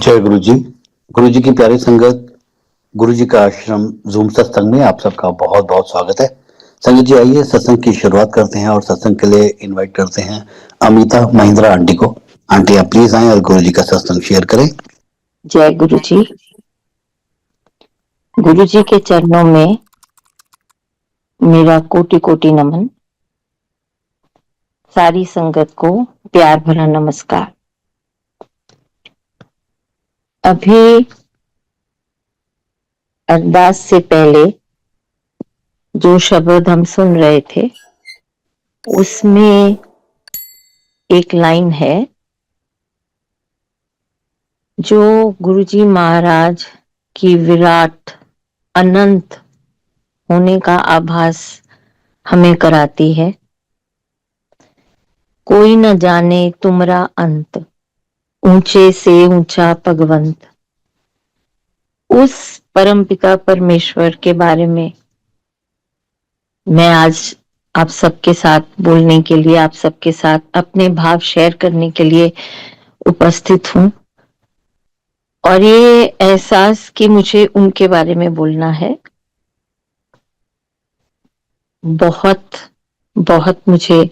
जय गुरु जी। गुरु जी की प्यारी संगत, गुरु जी का आश्रम जूम सत्संग में आप सबका बहुत बहुत स्वागत है। संगत जी, आइए सत्संग की शुरुआत करते हैं और सत्संग के लिए इनवाइट करते हैं अमिता महिंद्रा आंटी को। आंटी आप प्लीज आए और गुरु जी का सत्संग शेयर करें। जय गुरु जी। गुरु जी के चरणों में मेरा कोटि कोटि नमन। सारी संगत को प्यार भरा नमस्कार। अभी अरदास से पहले जो शब्द हम सुन रहे थे उसमें एक लाइन है जो गुरु जी महाराज की विराट अनंत होने का आभास हमें कराती है। कोई न जाने तुमरा अंत, ऊंचे से ऊंचा भगवंत। उस परमपिता परमेश्वर के बारे में मैं आज आप सबके साथ बोलने के लिए, आप सबके साथ अपने भाव शेयर करने के लिए उपस्थित हूं। और ये एहसास कि मुझे उनके बारे में बोलना है, बहुत बहुत मुझे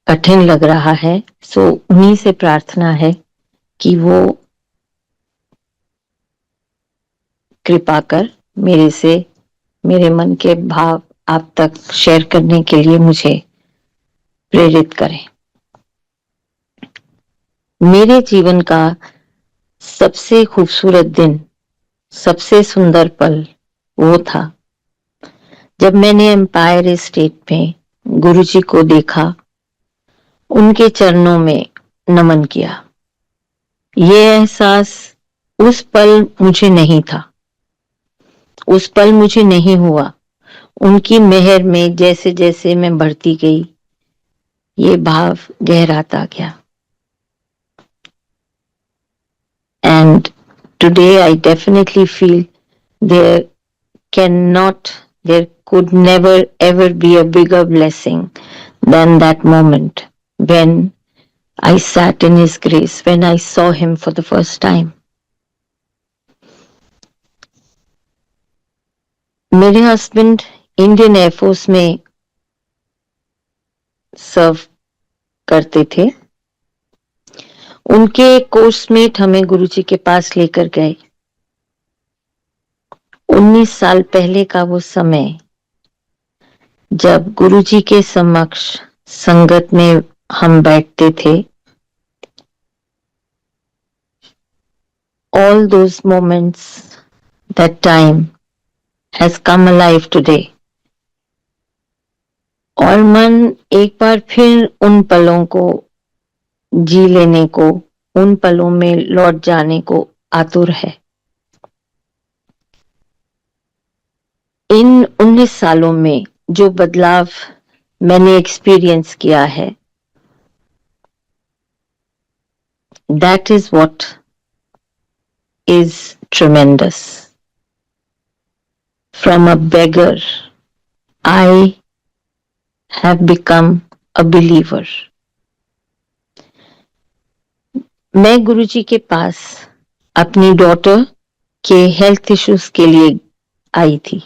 कठिन लग रहा है। सो उन्हीं से प्रार्थना है कि वो कृपा कर मेरे मन के भाव आप तक शेयर करने के लिए मुझे प्रेरित करें। मेरे जीवन का सबसे खूबसूरत दिन, सबसे सुंदर पल वो था जब मैंने एम्पायर स्टेट में गुरुजी को देखा, उनके चरणों में नमन किया। ये एहसास उस पल मुझे नहीं था, उस पल मुझे नहीं हुआ। उनकी मेहर में जैसे जैसे मैं बढ़ती गई, ये भाव गहराता गया। And today I definitely feel there could never ever be a bigger blessing than that moment when I sat in his grace, when I saw him for the first time. मेरे हस्बैंड इंडियन एयरफोर्स में सर्व करते थे। उनके coursemate हमें गुरुजी के पास लेकर गए। 19 साल पहले का वो समय जब गुरुजी के समक्ष संगत में हम बैठते थे। All those moments, that time has come alive today. और मन एक बार फिर उन पलों को जी लेने को, उन पलों में लौट जाने को आतुर है। इन 19 सालों में जो बदलाव मैंने एक्सपीरियंस किया है, that is what is tremendous. From a beggar, I have become a believer. मैं गुरुजी के पास अपनी डॉटर के हेल्थ इश्यूज के लिए आई थी।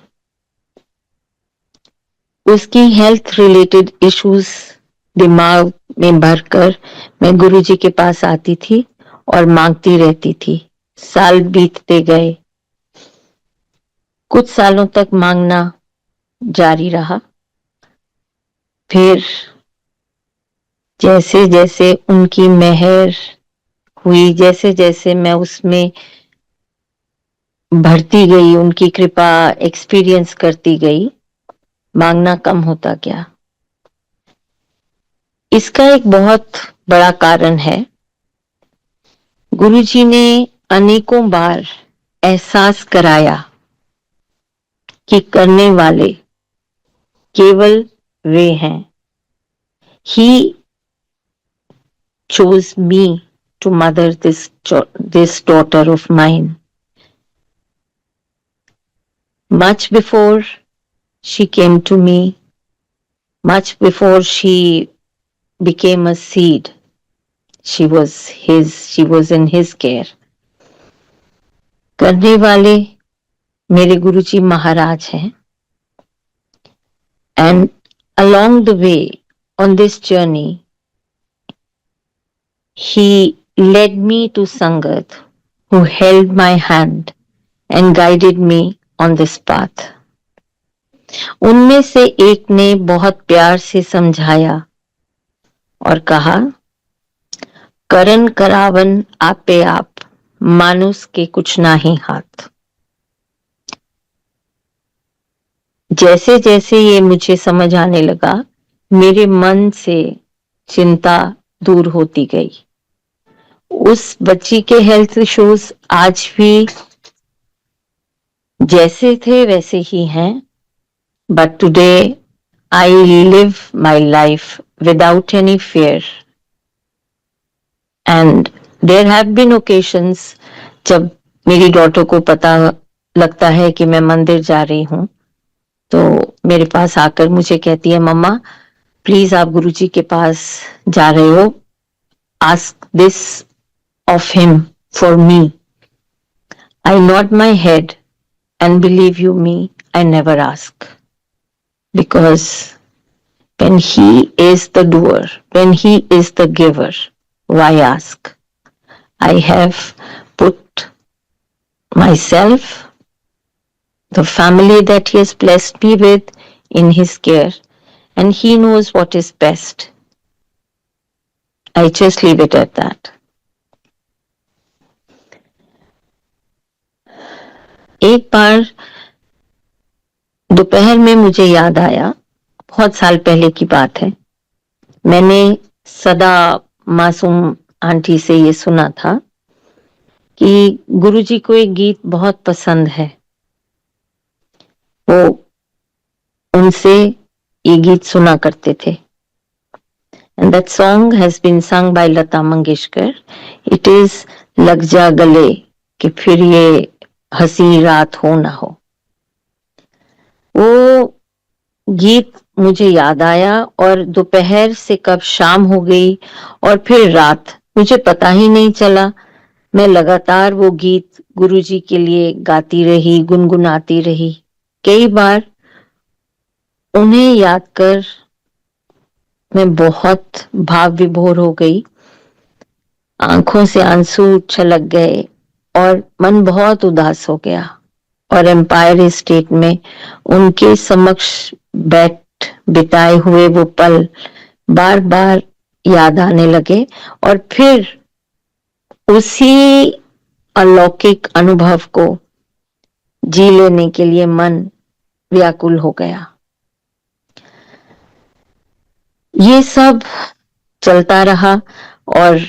उसकी हेल्थ रिलेटेड इश्यूज दिमाग में भरकर मैं गुरुजी के पास आती थी और मांगती रहती थी। साल बीतते गए, कुछ सालों तक मांगना जारी रहा। फिर जैसे जैसे उनकी मेहर हुई, जैसे जैसे मैं उसमें बढ़ती गई, उनकी कृपा एक्सपीरियंस करती गई, मांगना कम होता गया। इसका एक बहुत बड़ा कारण है, गुरुजी ने अनेकों बार एहसास कराया कि करने वाले केवल वे हैं। He chose me to mother this daughter of mine. Much before she came to me, much before she became a seed, she was in his care. करने वाले मेरे गुरुजी महाराज हैं. And along the way on this journey, he led me to Sangat, who held my hand and guided me on this path. उनमें से एक ने बहुत प्यार से समझाया और कहा, करन करावन आपे आप, मानुस के कुछ नाही हाथ. जैसे जैसे ये मुझे समझ आने लगा, मेरे मन से चिंता दूर होती गई. उस बच्ची के हेल्थ इश्यूज आज भी जैसे थे वैसे ही हैं, but today I live my life without any fear. And there have been occasions जब मेरी डॉटर को पता लगता है कि मैं मंदिर जा रही हूं, तो मेरे पास आकर मुझे कहती है, मम्मा प्लीज आप गुरुजी के पास जा रहे हो, ask this of him for me. I not my head and believe you me, I never ask. Because when he is the doer, when he is the giver, why ask? I have put myself, the family that he has blessed me with, in his care, and he knows what is best. I just leave it at that. एक बार दोपहर में मुझे याद आया, बहुत साल पहले की बात है, मैंने सदा मासूम आंटी से ये सुना था कि गुरुजी को एक गीत बहुत पसंद है. वो उनसे ये गीत सुना करते थे. And that song has been sung by Lata Mangeshkar. It is लग जा गले कि फिर ये हंसी रात हो ना हो. वो गीत मुझे याद आया और दोपहर से कब शाम हो गई और फिर रात, मुझे पता ही नहीं चला. मैं लगातार वो गीत गुरुजी के लिए गाती रही, गुनगुनाती रही. कई बार उन्हें याद कर मैं बहुत भाव विभोर हो गई, आंखों से आंसू छलक गए और मन बहुत उदास हो गया. और एम्पायर एस्टेट में उनके समक्ष बैठ बिताए हुए वो पल बार बार याद आने लगे और फिर उसी अलौकिक अनुभव को जी लेने के लिए मन व्याकुल हो गया. ये सब चलता रहा और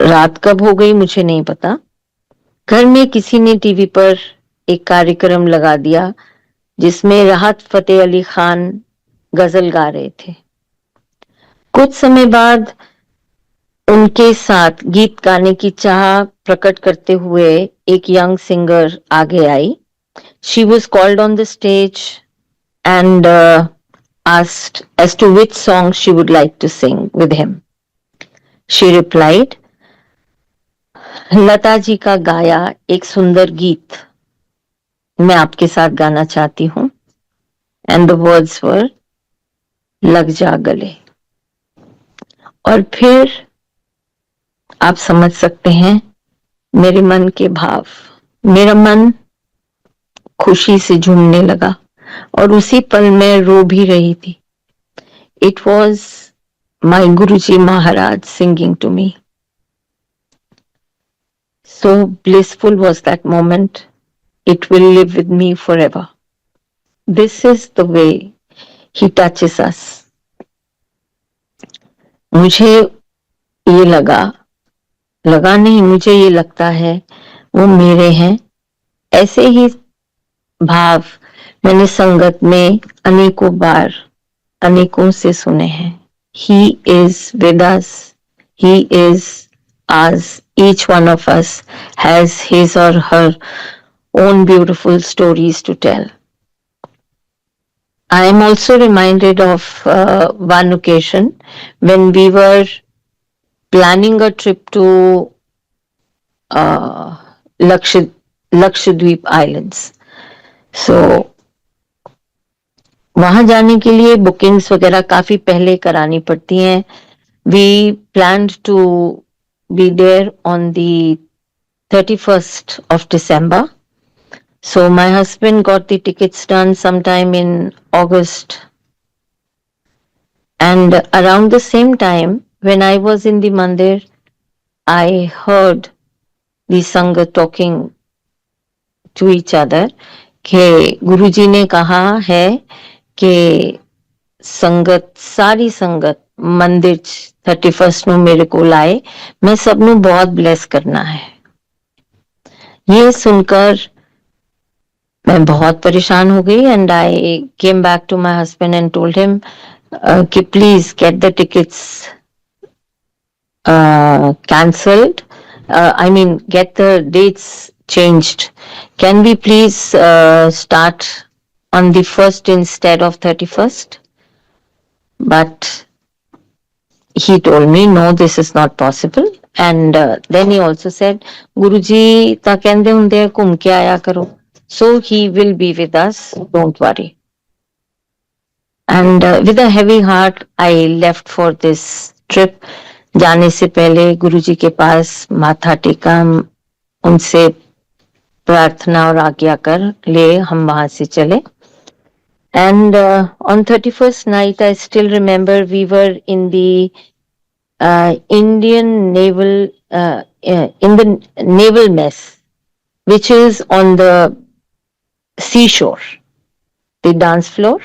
रात कब हो गई मुझे नहीं पता. घर में किसी ने टीवी पर एक कार्यक्रम लगा दिया जिसमें राहत फतेह अली खान गजल गा रहे थे. कुछ समय बाद उनके साथ गीत गाने की चाह प्रकट करते हुए एक यंग सिंगर आगे आई. She was called on the stage and asked as to which song she would like to sing with him. She replied, Lata ji का गाया एक सुंदर गीत मैं आपके साथ गाना चाहती हूं. And the words were लग जा गले. और फिर आप समझ सकते हैं मेरे मन के भाव. मेरा मन खुशी से झूमने लगा और उसी पल में रो भी रही थी. It was my Guruji Maharaj singing to me. So blissful was that moment. It will live with me forever. This is the way he touches us. मुझे ये लगा नहीं, मुझे ये लगता है वो मेरे हैं. ऐसे ही भाव मैंने संगत में अनेकों बार अनेकों से सुने हैं. He is with us. He is ours. Each one of us has his or her own beautiful stories to tell. I am also reminded of one occasion when we were planning a trip to Lakshadweep Islands. So वहां जाने के लिए bookings वगैरह काफी पहले करानी पड़ती हैं. We planned to be there on the 31st of December. So my husband got the tickets done sometime in August. And around the same time, when I was in the mandir, I heard the Sangha talking to each other कि गुरुजी ने कहा है कि संगत सारी संगत मंदिर 31st ਨੂੰ ਮੇਰੇ ਕੋਲ आए, मैं सब ਨੂੰ बहुत ब्लेस करना है. ये सुनकर मैं बहुत परेशान हो गई and I came back to my husband and told him कि please get the tickets cancelled. I mean, get the dates changed. Can we please start on the 1st instead of 31st? But he told me, no, this is not possible. And then he also said, Guruji ta kende hunde ghum ke aaya karo. So he will be with us, don't worry. And with a heavy heart, I left for this trip. जाने से पहले गुरुजी के पास माथा टेका, उनसे प्रार्थना और आज्ञा कर ले हम वहां से चले. And on 31st night, I still remember we were in the Indian naval in the naval mess, which is on the seashore, the dance floor.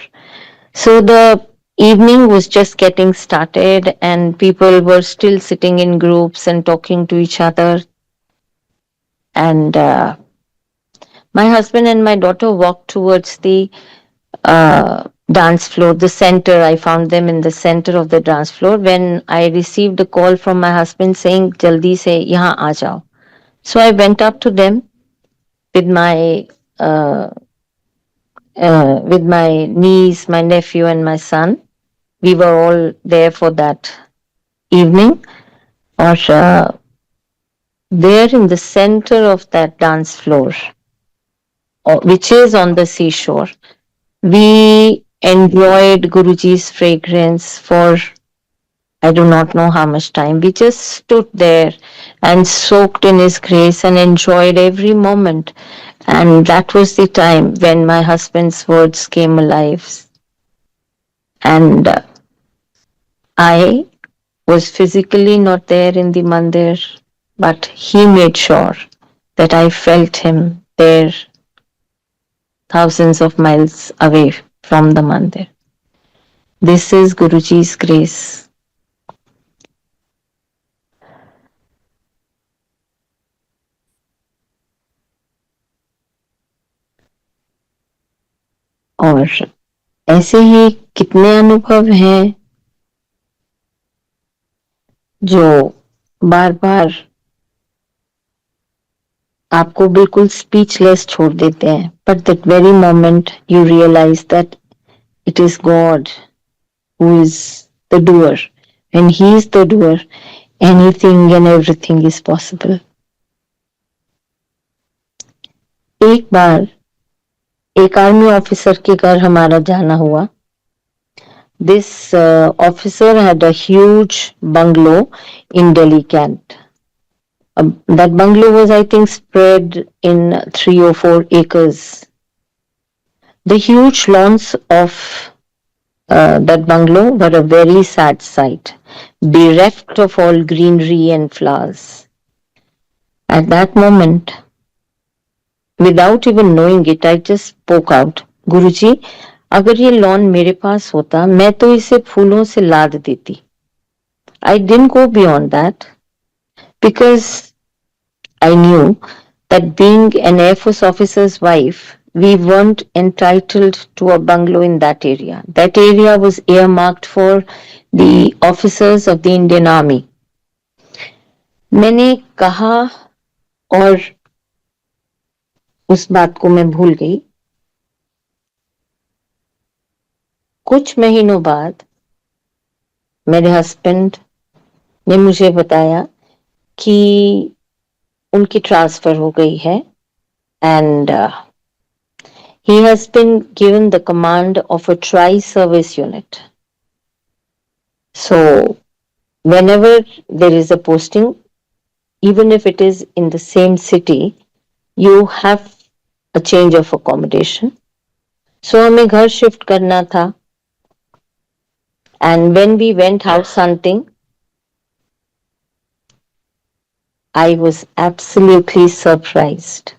So the evening was just getting started and people were still sitting in groups and talking to each other. And my husband and my daughter walked towards the dance floor, the center. I found them in the center of the dance floor when I received a call from my husband saying, Jaldi se yahan aa jao. So I went up to them with my niece, my nephew, and my son. We were all there for that evening. Or there in the center of that dance floor, which is on the seashore, we enjoyed Guruji's fragrance for I do not know how much time. We just stood there and soaked in his grace and enjoyed every moment. And that was the time when my husband's words came alive. And I was physically not there in the mandir, but he made sure that I felt him there thousands of miles away from the mandir. This is Guruji's grace. और ऐसे ही कितने अनुभव हैं जो बार बार आपको बिल्कुल speechless छोड़ देते हैं. But that very moment you realise that it is God who is the doer. When he is the doer, anything and everything is possible. एक बार एक आर्मी ऑफिसर के घर हमारा जाना हुआ. This officer had a huge bungalow in Delhi Kent. That bungalow was, I think, spread in 3 or 4 acres. The huge lawns of that bungalow were a very sad sight, bereft of all greenery and flowers. At that moment, without even knowing it, I just spoke out, Guruji, अगर ये lawn मेरे पास होता, मैं तो इसे फूलों से लाद देती. I didn't go beyond that because I knew that being an Air Force officer's wife, we weren't entitled to a bungalow in that area. That area was earmarked for the officers of the Indian Army. मैंने कहा और उस बात को मैं भूल गई. कुछ महीनों बाद मेरे हस्बैंड ने मुझे बताया कि उनकी ट्रांसफर हो गई है and he has been given the command of a tri-service unit. So whenever there is a posting, even if it is in the same city, you have a change of accommodation. So हमें घर shift करना था and when we went house hunting, I was absolutely surprised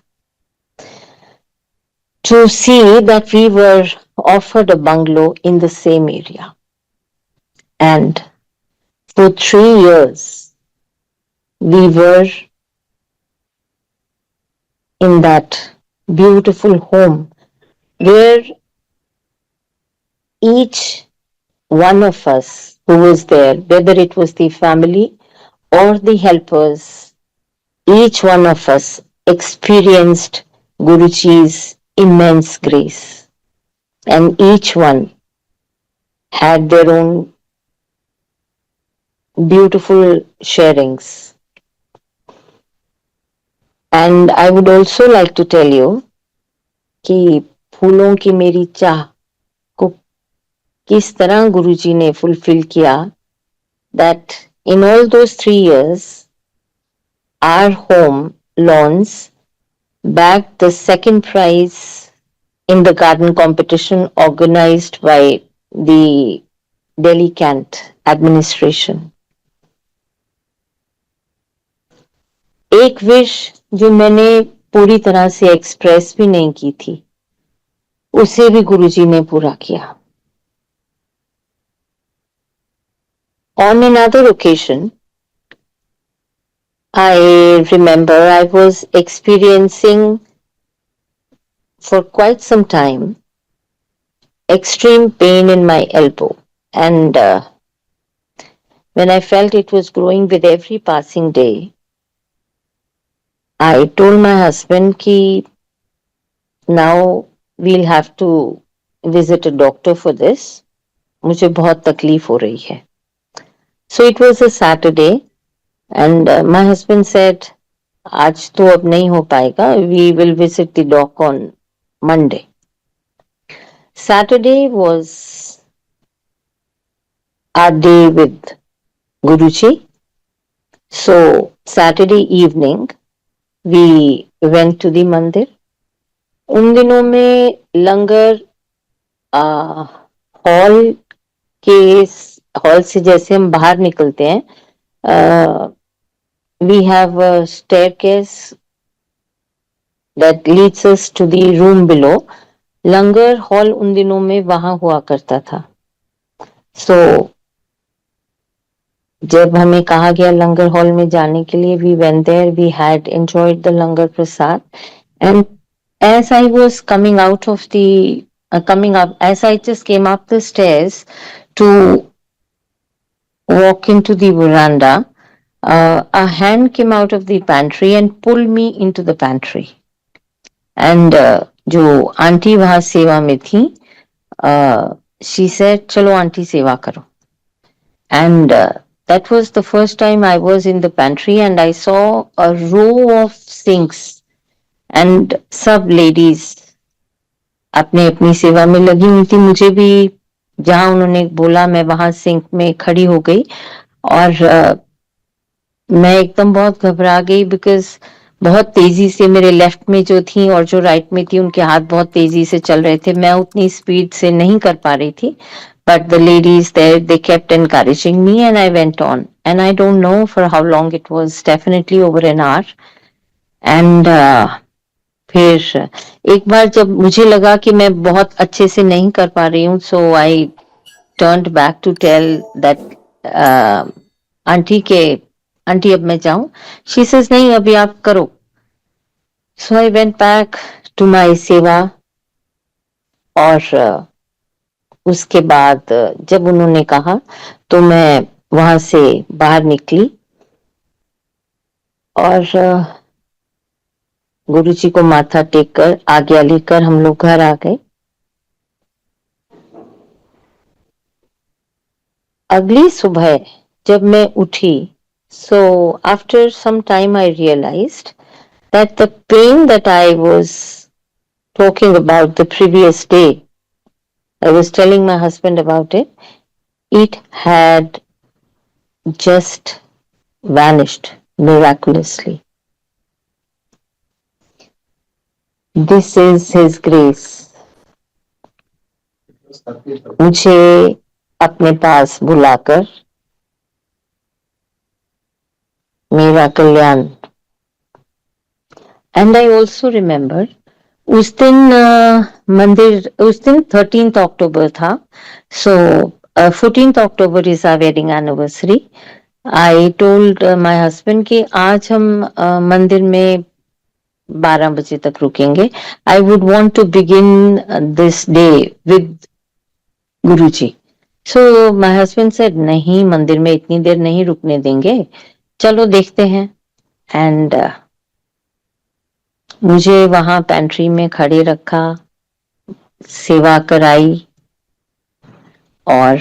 to see that we were offered a bungalow in the same area. And for 3 years, we were in that beautiful home where each one of us who was there, whether it was the family or the helpers, each one of us experienced Guruji's immense grace. And each one had their own beautiful sharings. And I would also like to tell you कि फूलों की मेरी चाह को किस तरह गुरुजी ने fulfil किया, that in all those 3 years, our home lawns bagged the second prize in the garden competition organized by the Delhi Cant administration. एक विश जो मैंने पूरी तरह से एक्सप्रेस भी नहीं की थी, उसे भी गुरुजी ने पूरा किया. On another occasion, I remember I was experiencing for quite some time extreme pain in my elbow, and when I felt it was growing with every passing day, I told my husband कि now we'll have to visit a doctor for this. मुझे बहुत तकलीफ हो रही है. So it was a Saturday and my husband said, आज तो अब नहीं हो पाएगा. We will visit the doc on Monday. Saturday was our day with Guruji. So Saturday evening we went to the मंदिर. उन दिनों में लंगर हॉल से जैसे हम बाहर निकलते हैं, we have a staircase that leads us to the room below. Langar hall उन दिनों में वहां हुआ करता था. So जब हमें कहा गया लंगर हॉल में जाने के लिए, we went there. We had enjoyed the langar prasad, and as I was coming out of the coming up, as I just came up the stairs to walk into the veranda, a hand came out of the pantry and pulled me into the pantry. And जो aunty वहां सेवा में थी, she said, चलो aunty सेवा करो. And that was the first time I was in the pantry and I saw a row of sinks and सब ladies अपने अपनी सेवा में लगी हुई थी. मुझे भी जहां उन्होंने बोला मैं वहां सिंक में खड़ी हो गई और मैं एकदम बहुत घबरा गई, बिकॉज बहुत तेजी से मेरे लेफ्ट में जो थी और जो राइट में थी उनके हाथ बहुत तेजी से चल रहे थे. मैं उतनी स्पीड से नहीं कर पा रही थी, but the ladies there, they kept encouraging me and I went on. And I don't know for how long it was, definitely over an hour. And फिर एक बार जब मुझे लगा कि मैं बहुत अच्छे से नहीं कर पा रही हूँ, so I turned back to tell that aunty अब मैं जाऊं. She says नहीं अभी आप करो. So I went back to my सेवा और उसके बाद जब उन्होंने कहा तो मैं वहां से बाहर निकली और गुरुजी को माथा टेककर आज्ञा लेकर हम लोग घर आ गए. अगली सुबह जब मैं उठी So after some time I realized that the pain that I was talking about the previous day, I was telling my husband about it, it had just vanished miraculously. This is His grace. मुझे अपने पास बुलाकर मेरा कल्याण. And I also remember उस दिन मंदिर, उस दिन 13th अक्टूबर था. So 14th October is our wedding anniversary. I told my husband कि आज हम मंदिर में 12 बजे तक रुकेंगे. I would want to begin this day with Guruji. So my husband said नहीं, मंदिर में इतनी देर नहीं रुकने देंगे, चलो देखते हैं. एंड मुझे वहां पेंट्री में खड़े रखा, सेवा कराई. और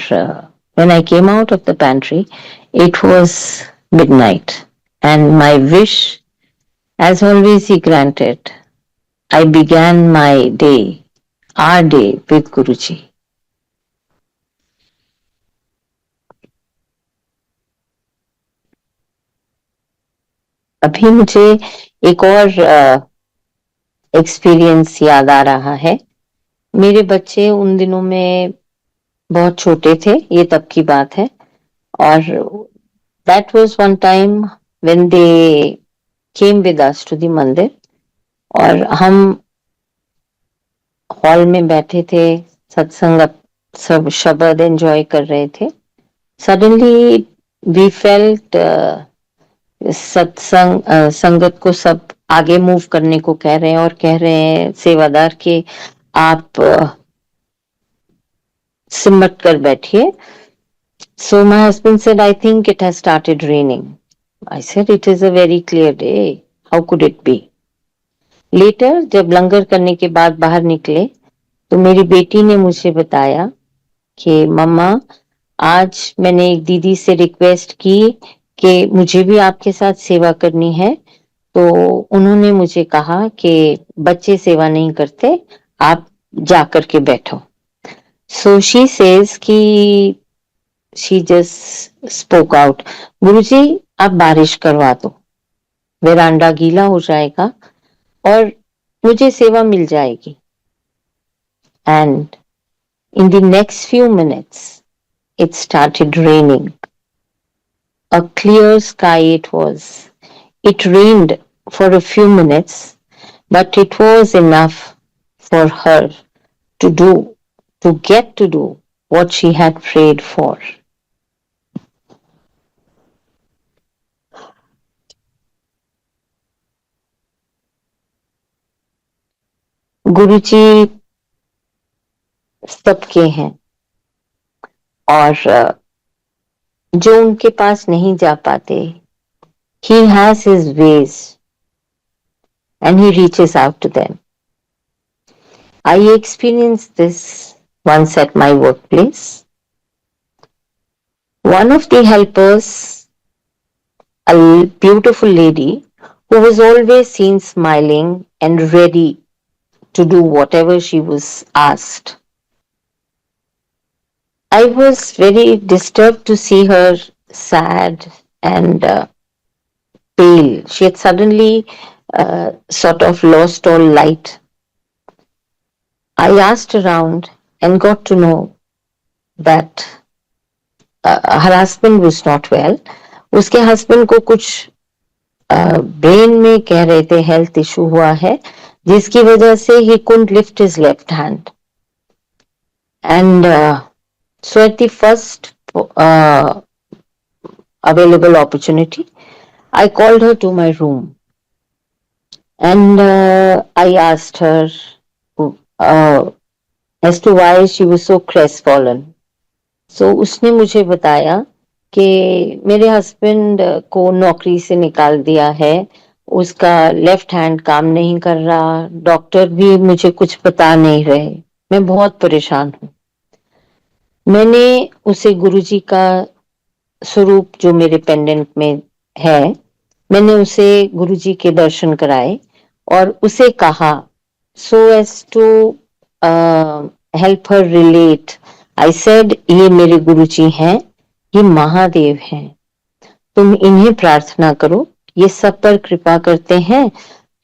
when I came out of the pantry, it was midnight, and my wish, as always, He granted. I began my day, our day, with Guruji. अभी मुझे एक और एक्सपीरियंस याद आ रहा है. मेरे बच्चे उन दिनों में बहुत छोटे थे, ये तब की बात है. और that was one time when they came with us to the mandir. और हम हॉल में बैठे थे, सत्संग सब शब्द एंजॉय कर रहे थे. सडनली वी फेल्ट सत्संग संगत को सब आगे मूव करने को कह रहे हैं और कह रहे हैं सेवादार के आप सिमट कर बैठिए. So my husband said, I think it has started raining. I said, it is a very clear day. How could it be? Later, जब लंगर करने के बाद बाहर निकले तो मेरी बेटी ने मुझे बताया कि मम्मा, आज मैंने एक दीदी से रिक्वेस्ट की कि मुझे भी आपके साथ सेवा करनी है, तो उन्होंने मुझे कहा कि बच्चे सेवा नहीं करते, आप जा करके बैठो. So she says कि she just spoke out, गुरुजी आप बारिश करवा दो, वेरांडा गीला हो जाएगा और मुझे सेवा मिल जाएगी. And in the next few minutes it started raining. A clear sky it was. It rained for a few minutes, but it was enough for her to get to do what she had prayed for. गुरुजी सबके हैं और जो उनके पास नहीं जा पाते, He has His ways and He reaches out to them. I experienced this once at my workplace. One of the helpers, a beautiful lady who was always seen smiling and ready to do whatever she was asked. I was very disturbed to see her sad and pale. She had suddenly sort of lost all light. I asked around and got to know that her husband was not well. उसके husband को कुछ brain में कह रहे थे health issue हुआ है, जिसकी वजह से he couldn't lift his left hand. And so at the first available opportunity, I called her to my room and I asked her as to why she was so crestfallen. So उसने मुझे बताया कि मेरे husband को नौकरी से निकाल दिया है, उसका लेफ्ट हैंड काम नहीं कर रहा, डॉक्टर भी मुझे कुछ बता नहीं रहे, मैं बहुत परेशान हूं. मैंने उसे गुरुजी का स्वरूप जो मेरे पेंडेंट में है, मैंने उसे गुरुजी के दर्शन कराए और उसे कहा, so as to help her relate, I said, ये मेरे गुरुजी हैं, ये महादेव हैं, तुम इन्हें प्रार्थना करो, ये सब पर कृपा करते हैं,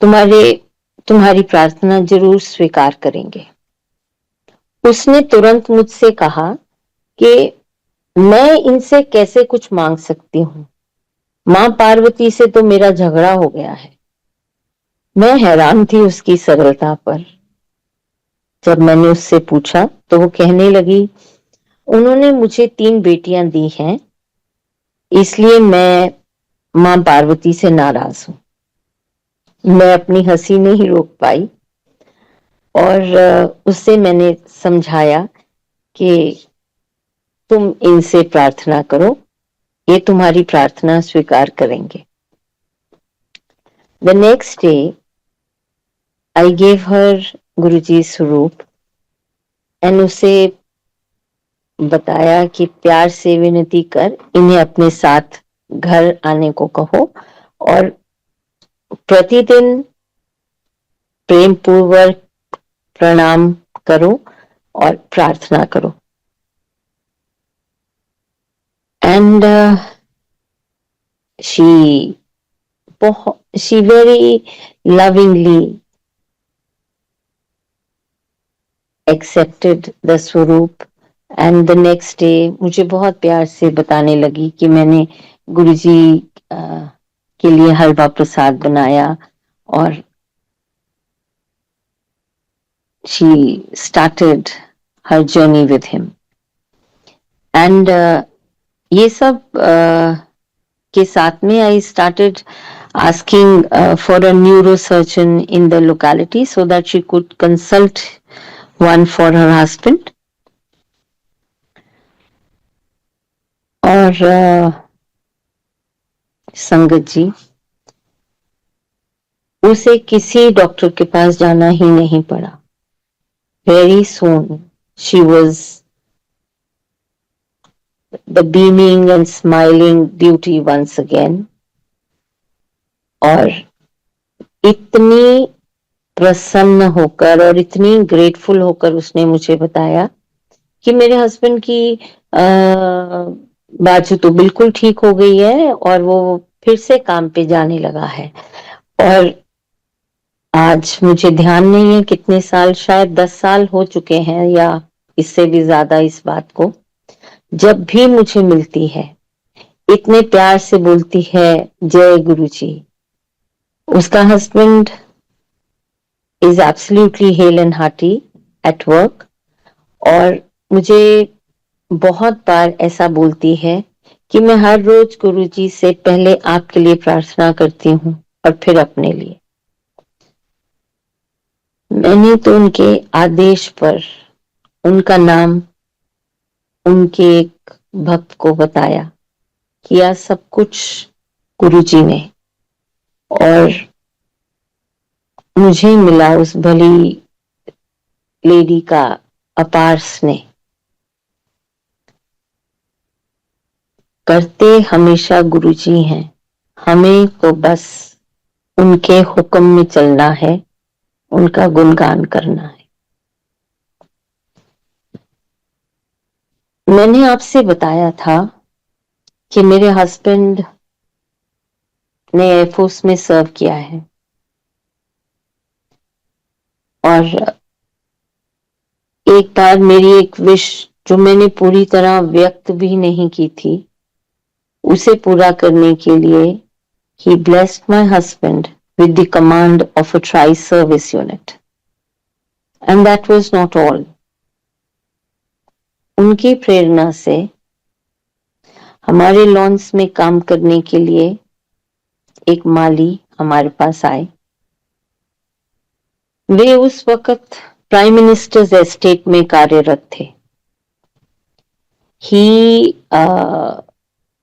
तुम्हारी प्रार्थना जरूर स्वीकार करेंगे। उसने तुरंत मुझसे कहा कि मैं इनसे कैसे कुछ मांग सकती हूँ, मां पार्वती से तो मेरा झगड़ा हो गया है। मैं हैरान थी उसकी सरलता पर। जब मैंने उससे पूछा तो वो कहने लगी, उन्होंने मुझे 3 बेटियां दी हैं, इसलिए मैं मां पार्वती से नाराज हूं। मैं अपनी हंसी नहीं रोक पाई और उससे मैंने समझाया कि तुम इनसे प्रार्थना करो, ये तुम्हारी प्रार्थना स्वीकार करेंगे। The next day, I gave her गुरुजी स्वरूप एंड उसे बताया कि प्यार से विनती कर इन्हें अपने साथ घर आने को कहो और प्रतिदिन प्रेम पूर्वक प्रणाम करो और प्रार्थना करो। And she very lovingly accepted the स्वरूप एंड द नेक्स्ट डे मुझे बहुत प्यार से बताने लगी कि मैंने गुरुजी के लिए हलवा प्रसाद बनाया और she started her journey with him and ये सब के साथ में I started asking for a neurosurgeon in the locality so that she could consult one for her husband. और संगत जी, उसे किसी डॉक्टर के पास जाना ही नहीं पड़ा। Very soon she was the beaming and smiling beauty once again. और इतनी प्रसन्न होकर और इतनी ग्रेटफुल होकर उसने मुझे बताया कि मेरे हस्बैंड की बाजू तो बिल्कुल ठीक हो गई है और वो फिर से काम पे जाने लगा है। और आज मुझे ध्यान नहीं है कितने साल, शायद 10 साल हो चुके हैं या इससे भी ज्यादा इस बात को। जब भी मुझे मिलती है इतने प्यार से बोलती है, जय गुरुजी। उसका husband is absolutely hale and hearty at work और मुझे बहुत बार ऐसा बोलती है कि मैं हर रोज गुरुजी से पहले आपके लिए प्रार्थना करती हूँ और फिर अपने लिए। मैंने तो उनके आदेश पर उनका नाम उनके एक भक्त को बताया, किया सब कुछ गुरुजी ने और मुझे मिला उस भली लेडी का अपार स्नेह। करते हमेशा गुरुजी हैं, हमें तो बस उनके हुक्म में चलना है, उनका गुणगान करना है। मैंने आपसे बताया था कि मेरे हस्बैंड ने एयरफोर्स में सर्व किया है और एक बार मेरी एक विश जो मैंने पूरी तरह व्यक्त भी नहीं की थी, उसे पूरा करने के लिए he blessed my husband with the command of a tri-service unit. And that was not all. उनकी प्रेरणा से हमारे लॉन्स में काम करने के लिए एक माली हमारे पास आए। वे उस वक्त प्राइम मिनिस्टर्स एस्टेट में कार्यरत थे।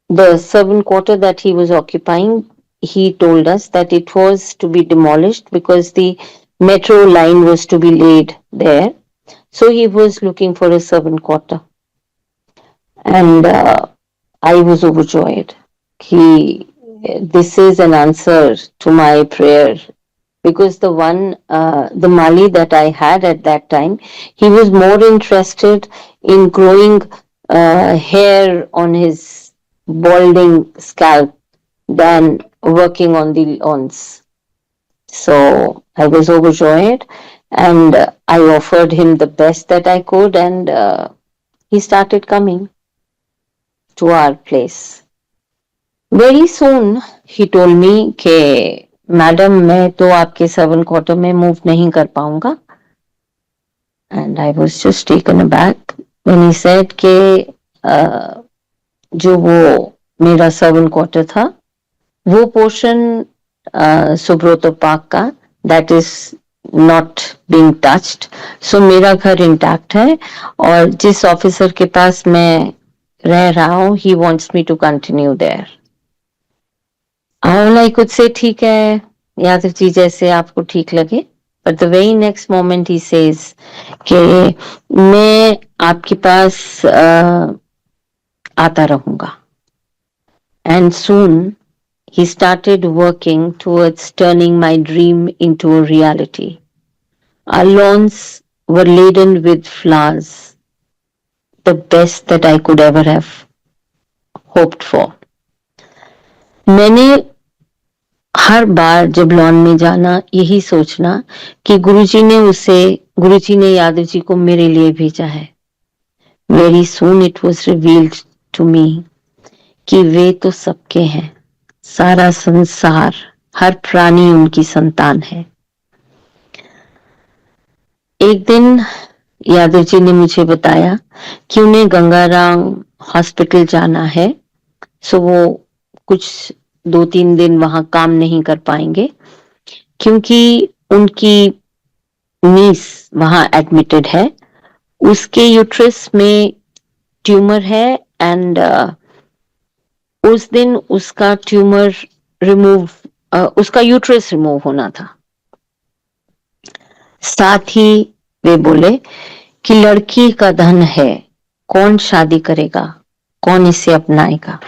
The servant quarter that he was occupying, he told us that it was to be demolished because the metro line was to be laid there. So he was looking for a servant quarter. And I was overjoyed कि this is an answer to my prayer, because the Mali that I had at that time, he was more interested in growing hair on his balding scalp than working on the lawns. So I was overjoyed, and I offered him the best that I could, and he started coming to our place. Very soon he told me कि madam मैं तो आपके servant quarter में move नहीं कर पाऊंगा. And I was just taken aback when he said कि जो वो मेरा सर्वेंट क्वार्टर था वो पोर्शन सुब्रोतो पार्क का, that is not being touched. So मेरा घर इंटैक्ट है, और जिस ऑफिसर के पास मैं रह रहा हूँ he wants me to continue there. All I could say, ठीक है यादव जी, जैसे आपको ठीक लगे. But the very next moment he says कि मैं आपके पास आता रहूंगा. And soon he started working towards turning my dream into a reality. Our lawns were laden with flowers, the best that I could ever have hoped for. मैंने हर बार जब lawn में जाना यही सोचना कि गुरुजी ने यादव जी को मेरे लिए भेजा है. Very soon it was revealed to me कि वे तो सबके हैं, सारा संसार, हर प्राणी उनकी संतान है. एक दिन यादव जी ने मुझे बताया कि उन्हें गंगाराम हॉस्पिटल जाना है. सो वो कुछ 2-3 दिन वहां काम नहीं कर पाएंगे क्योंकि उनकी नीस वहां एडमिटेड है. उसके यूट्रस में ट्यूमर है, एंड उस दिन उसका ट्यूमर रिमूव उसका यूट्रस रिमूव होना था. साथ ही वे बोले कि लड़की का धन है, कौन शादी करेगा, कौन इसे अपनाएगा.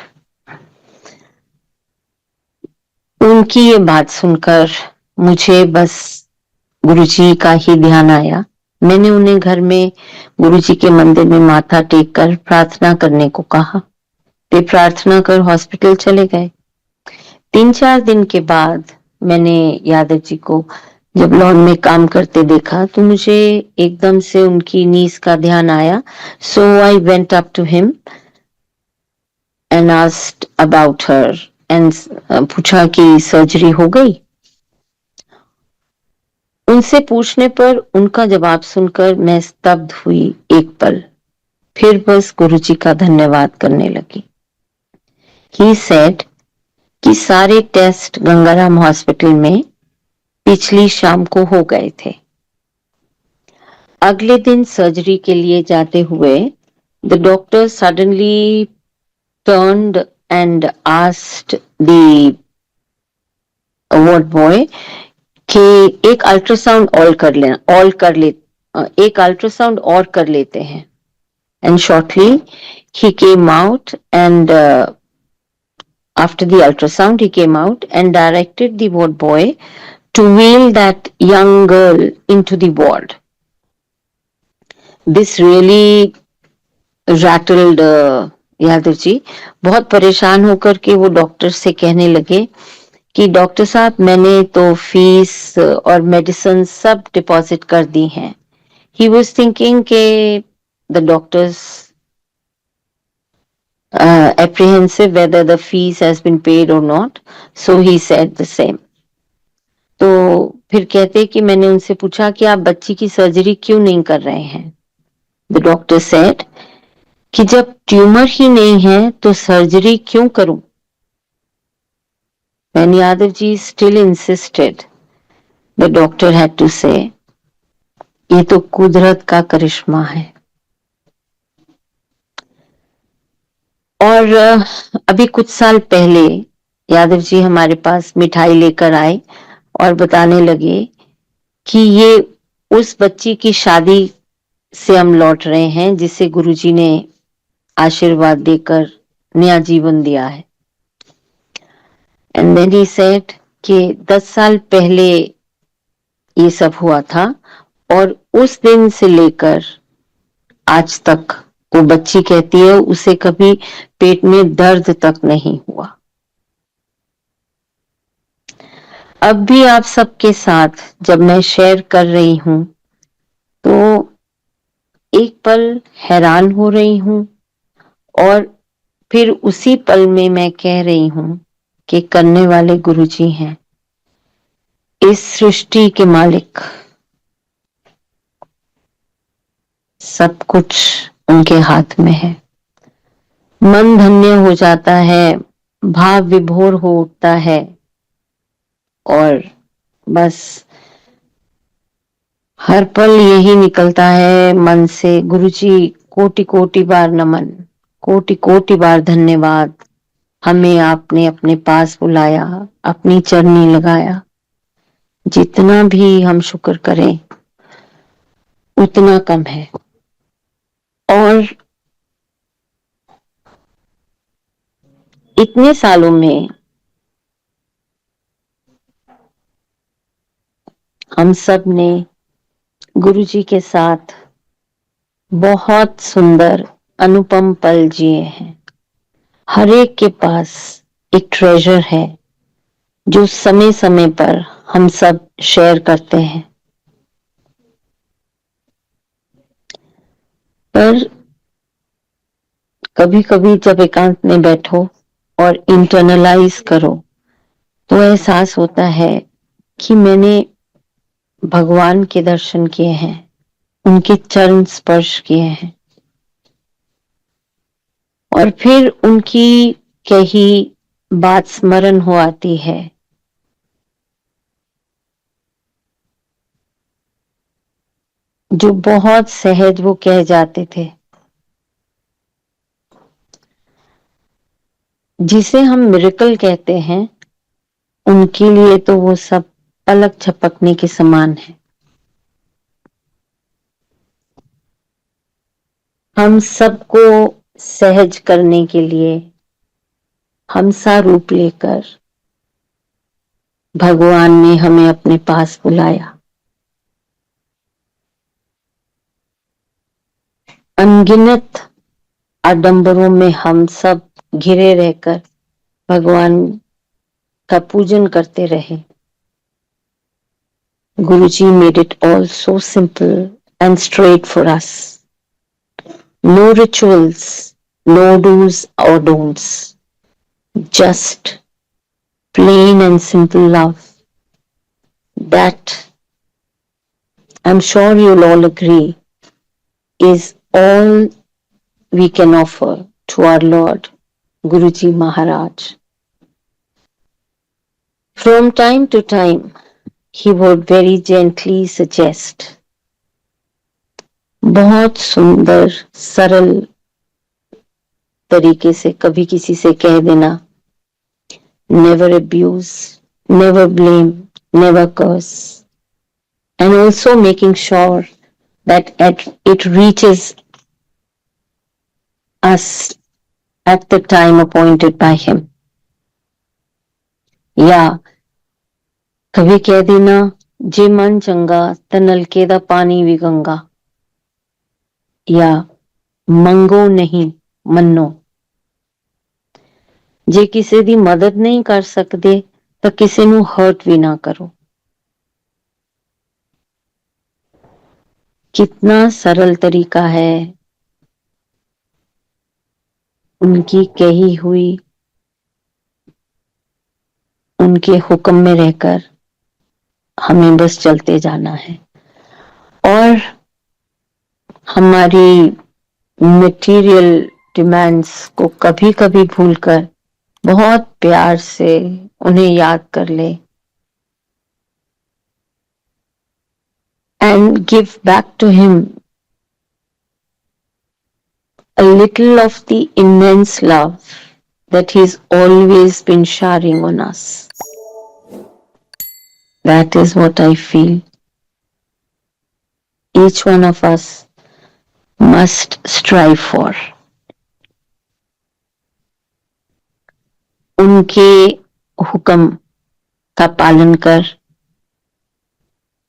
उनकी ये बात सुनकर मुझे बस गुरुजी का ही ध्यान आया. मैंने उन्हें घर में गुरुजी के मंदिर में माथा टेक कर प्रार्थना करने को कहा. वे प्रार्थना कर हॉस्पिटल चले गए. 3-4 दिन के बाद मैंने यादव जी को जब लॉन में काम करते देखा तो मुझे एकदम से उनकी नीस का ध्यान आया. So I went up to him and asked about her, and पूछा कि सर्जरी हो गई. उनसे पूछने पर उनका जवाब सुनकर मैं स्तब्ध हुई एक पल. फिर बस गुरुजी का धन्यवाद करने लगी. ही सेड कि सारे टेस्ट गंगाराम हॉस्पिटल में पिछली शाम को हो गए थे. अगले दिन सर्जरी के लिए जाते हुए the doctor suddenly turned and asked the ward boy कि एक अल्ट्रासाउंड एक अल्ट्रासाउंड और कर लेते हैं. And shortly he came out, and after the ultrasound he came out and directed the ward boy to wheel that young girl into the ward. This really rattled Yadav ji. बहुत परेशान होकर के वो डॉक्टर से कहने लगे कि डॉक्टर साहब मैंने तो फीस और मेडिसिन सब डिपॉजिट कर दी हैं. ही वाज थिंकिंग के the doctors apprehensive whether the fees has been paid or not, so he said the same. तो फिर कहते कि मैंने उनसे पूछा कि आप बच्ची की सर्जरी क्यों नहीं कर रहे हैं. द डॉक्टर सेड कि जब ट्यूमर ही नहीं है तो सर्जरी क्यों करूं. When Yadav ji still insisted, the doctor had to say, ये तो कुदरत का करिश्मा है. और अभी कुछ साल पहले यादव जी हमारे पास मिठाई लेकर आए और बताने लगे कि ये उस बच्ची की शादी से हम लौट रहे हैं जिसे गुरुजी ने आशीर्वाद देकर नया जीवन दिया है. एंड देन ही सेड कि 10 साल पहले ये सब हुआ था और उस दिन से लेकर आज तक वो बच्ची कहती है उसे कभी पेट में दर्द तक नहीं हुआ। अब भी आप सबके साथ जब मैं शेयर कर रही हूं तो एक पल हैरान हो रही हूं और फिर उसी पल में मैं कह रही हूं कि करने वाले गुरुजी हैं, इस सृष्टि के मालिक, सब कुछ उनके हाथ में है। मन धन्य हो जाता है, भाव विभोर हो उठता है और बस हर पल यही निकलता है मन से, गुरुजी कोटि कोटि बार नमन, कोटि कोटि बार धन्यवाद, हमें आपने अपने पास बुलाया, अपनी चरनी लगाया। जितना भी हम शुक्र करें उतना कम है। और इतने सालों में हम सब ने गुरुजी के साथ बहुत सुंदर अनुपम पल जिए हैं। हर एक के पास एक ट्रेजर है जो समय समय पर हम सब शेयर करते हैं। पर कभी कभी जब एकांत में बैठो और इंटरनलाइज करो तो एहसास होता है कि मैंने भगवान के दर्शन किए हैं, उनके चरण स्पर्श किए हैं और फिर उनकी कही बात स्मरण हो आती है। जो बहुत सहज वो कह जाते थे, जिसे हम मिरेकल कहते हैं, उनके लिए तो वो सब पलक झपकने के समान है। हम सबको सहज करने के लिए हमसा रूप लेकर भगवान ने हमें अपने पास बुलाया। अनगिनत आडंबरों में हम सब घिरे रहकर भगवान का पूजन करते रहे। गुरुजी made it all so simple and straight for us. No rituals, no do's or don'ts, just plain and simple love. That, I'm sure you'll all agree, is all we can offer to our Lord, Guruji Maharaj. From time to time, he would very gently suggest, बहुत सुंदर सरल तरीके से कभी किसी से कह देना, never abuse, never blame, never curse, and also making sure that it reaches us at the time appointed by him. या कभी कह देना, जे मन चंगा त नलके दा पानी भी गंगा, या मंगो नहीं मन्नो, जे किसी दी मदद नहीं कर सकते तो किसी ਨੂੰ हर्ट भी ना करो। कितना सरल तरीका है उनकी कही हुई, उनके हुक्म में रहकर हमें बस चलते जाना है और हमारी मटेरियल डिमांड्स को कभी कभी भूलकर बहुत प्यार से उन्हें याद कर ले and give back to him a little of the immense love that he's always been showering on us. That is what I feel each one of us must strive for. उनके हुक्म का पालन कर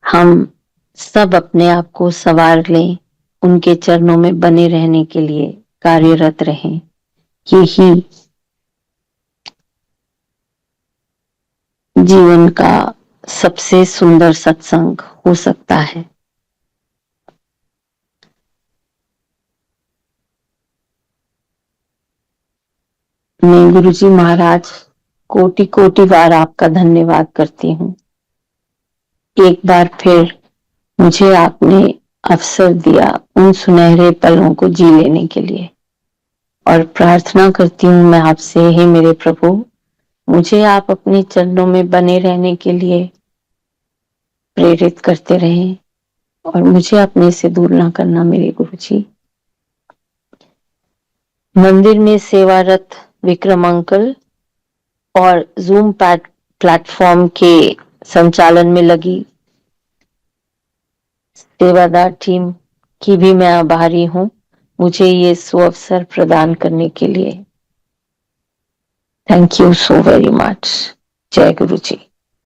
हम सब अपने आप को संवार लें, उनके चरणों में बने रहने के लिए कार्यरत रहें। यही जीवन का सबसे सुंदर सत्संग हो सकता है। मैं गुरुजी महाराज कोटि कोटि बार आपका धन्यवाद करती हूँ। एक बार फिर मुझे आपने अवसर दिया उन सुनहरे पलों को जी लेने के लिए, और प्रार्थना करती हूँ मैं आपसे, हे मेरे प्रभु, मुझे आप अपने चरणों में बने रहने के लिए प्रेरित करते रहें और मुझे अपने से दूर ना करना मेरे गुरुजी। मंदिर में सेवारत विक्रम अंकल और जूम प्लेटफॉर्म के संचालन में लगी सेवादार टीम की भी मैं आभारी हूं, मुझे ये सुअवसर प्रदान करने के लिए। Thank you so very much. जय गुरु जी।